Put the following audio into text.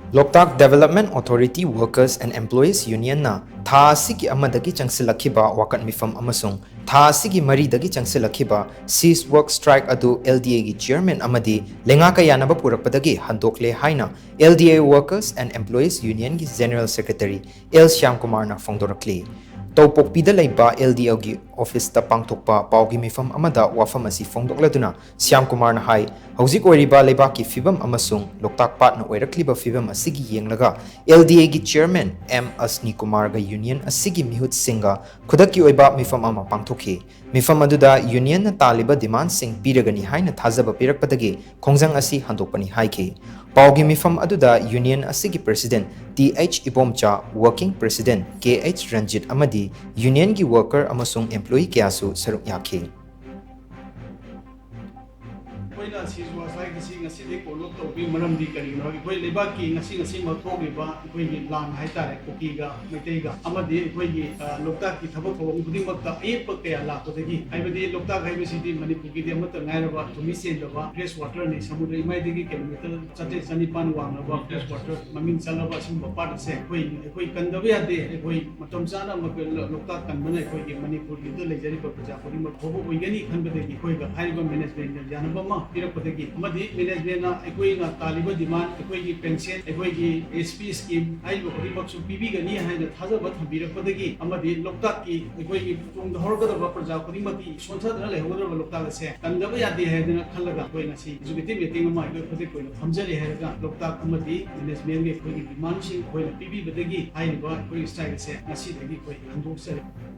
LOKTAK Development Authority Workers and Employees Union na tha asigi amadagi changsilakhiba wakat mifam amasung tha asigi maridagi changsilakhiba cease work strike adu LDA gi chairman Amadi Leingak Yannaba Purakpadagi Handokle HAINA LDA Workers and Employees Union gi General Secretary SHYAMKUMAR na PHONGDORAKLI Tawpokpida laiba LDA gi office ta pangthokpa paugi mifam amada wafam asi phongdokladuna SHYAMKUMAR na hai hauzik oiriba laiba ki fibam amasung LOKTAK pat na oirakliba fibam asigi yenglaga LDA gi chairman M Asni Kumar ga union asigi mihut singa khudaki oiba mifam ama pangthokhi mifam aduda union na taliba demand sing piragani haina thazaba pirakpadagi khongjang asi handokpani haiki paugi mifam aduda union asigi president TH Ibomcha working president KH Ranjit Amadi union gi worker amasung employee kyasu saruk yakhi Koina siswa sai kasi ngasi de ko lok to bi maram di kari no koi leba ki ngasi ma thog leba koi ni lang hai tare koki ga metei ga amadi koi gi loktak ki thabak ko buding mak ta e pak ya la ko degi ai badi loktak hai bisi di manipur ki de mat ngai ra ba tumi sen da ba fresh water ni samudra imai de gi kilometer chate chani pan wang na ba fresh water mamin chala ba sim ba part se koi kan da ya de koi matom chana mak loktak kan bane koi gi manipur ki de lejari ba praja ko ni mak hobo koi gani khan ba de gi koi ga hai ba management janaba ma पिरपदगी अमदी management ना एकोई ना तालिबा demand एकोई की pension एकोई की SP scheme आइबो खरि मक्सु पीबीगनी हाइना थाजबा थबिरपदगी अमदी लोकताक की एकोई की तुंग हरगदबा प्रजा खरि मती सोनथदना लेहगदबा लोकताक से तंदबा यादे हाइना खलगा कोई नसी एजुकेटिव मीटिंग मा एकोई खदे कोई थमजरी हाइगा लोकताक अमदी मैनेजमेंट के एकोई की डिमांड सिंग कोई पीबीबदगी हाइबा एकोई स्ट्राइक से नसी दगी कोई हंदोक सरे